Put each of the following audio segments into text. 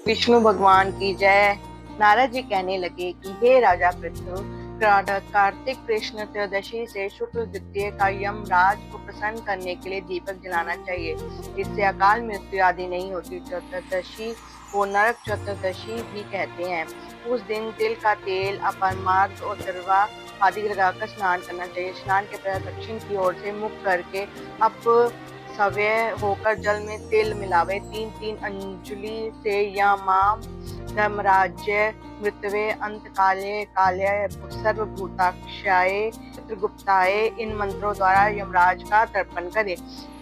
विष्णु भगवान की जय। नारद जी कहने लगे कि हे राजा पृथु, कार्तिक कृष्ण त्रयोदशी से शुक्ल द्वितीय का यमराज को प्रसन्न करने के लिए दीपक जलाना चाहिए। इससे अकाल मृत्यु आदि नहीं होती। चतुर्दशी को नरक चतुर्दशी भी कहते हैं। उस दिन तिल का तेल, अपरमार्ग और दरवा आदि लगाकर स्नान करना चाहिए। स्नान के पहले दक्षिण की ओर से मुख करके सवय होकर जल में तिल मिलावे। 3-3 अंजलि से यमाम धर्मराज्य मृतवे अंत काले काले सर्वभूताक्षाय चित्रगुप्ताय इन मंत्रों द्वारा यमराज का तर्पण करे।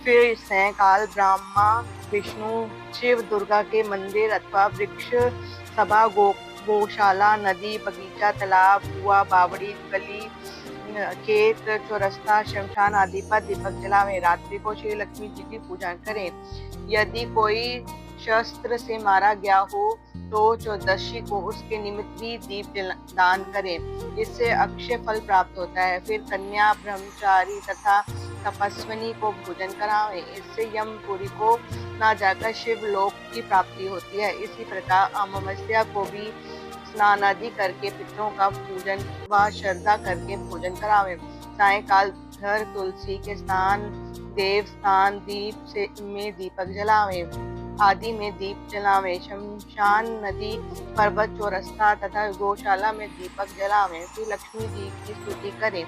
फिर सायंकाल ब्रह्मा विष्णु शिव दुर्गा के मंदिर अथवा वृक्ष सभा गौशाला नदी बगीचा तालाब कुआ बावड़ी गली खेत चौरस्ता शमशान आदि पर दीपक जलावे। रात्रि को श्री लक्ष्मी जी की पूजा करें। यदि कोई शस्त्र से मारा गया हो तो चौदशी को उसके निमित्त भी दीप दान करें। इससे अक्षय फल प्राप्त होता है। फिर कन्या ब्रह्मचारी तथा तपस्विनी को भोजन करावें। इससे यमपुरी को ना जाकर शिव लोक की प्राप्ति होती है। इसी प्रकार अमावस्या को भी स्नान आदि करके पितरों का पूजन व श्रद्धा करके भोजन करावें। सायंकाल घर तुलसी के स्थान देव स्थान दीप से में दीपक जलावें आदि में दीप जलावें। शमशान नदी पर्वत चौरस्ता तथा गौशाला में दीपक जलावें। फिर लक्ष्मी जी की स्तुति करें,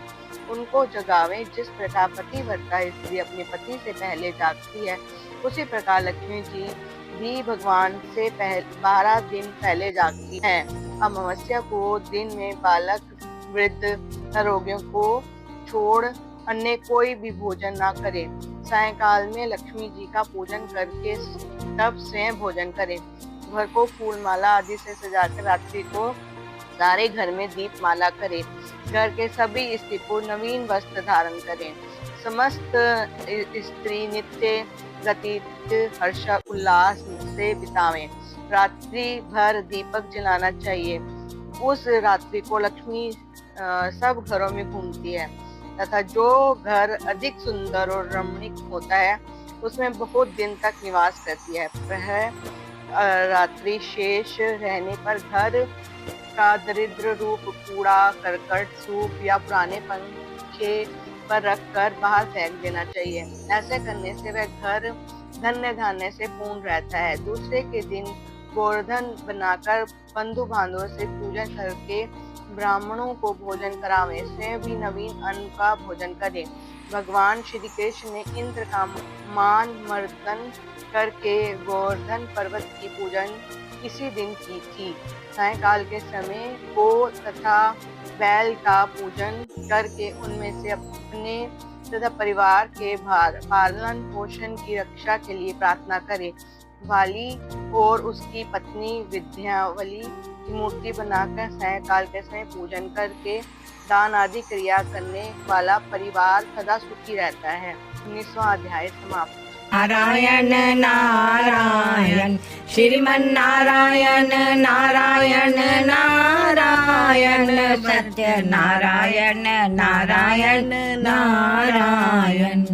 उनको जगावें। जिस प्रकार पतिव्रता स्त्री अपने पति से पहले जागती है, उसी प्रकार लक्ष्मी जी भी भगवान से 12 दिन पहले जागती है। अमावस्या को दिन में बालक वृद्ध रोगियों को छोड़ अन्य कोई भी भोजन न करे। सायंकाल में लक्ष्मी जी का पूजन करके तब स्वयं भोजन करें। घर को फूल माला आदि से सजाकर रात्रि को सारे घर में दीप माला करें। घर के सभी स्त्री को नवीन वस्त्र धारण करें। समस्त स्त्री नित्य गतित हर्ष उल्लास से बितावें। रात्रि भर दीपक जलाना चाहिए। उस रात्रि को लक्ष्मी सब घरों में घूमती है तथा जो घर अधिक सुंदर और रमणीक होता है उसमें बहुत दिन तक निवास करती है। वह रात्रि शेष रहने पर घर का दरिद्र रूप कूड़ा करकट सूप या पुराने पंखे पर रखकर बाहर फेंक देना चाहिए। ऐसे करने से वह घर धन्य धान्य से पूर्ण रहता है। दूसरे के दिन गोवर्धन बनाकर बंधु बांधवों से पूजन करके ब्राह्मणों को भोजन करावें। स्वयं भी नवीन अन्न का भोजन करें। भगवान श्री कृष्ण ने इंद्र का मान मर्दन करके गोवर्धन पर्वत की पूजन इसी दिन की थी। सायंकाल के समय गो तथा बैल का पूजन करके उनमें से अपने तथा परिवार के पालन पोषण की रक्षा के लिए प्रार्थना करें। वाली और उसकी पत्नी विद्यावली की मूर्ति बनाकर सायंकाल के समय पूजन करके दान आदि क्रिया करने वाला परिवार सदा सुखी रहता है। 19वां अध्याय समाप्त। नारायण नारायण श्रीमन्नारायण नारायण नारायण सत्य नारायण नारायण नारायण।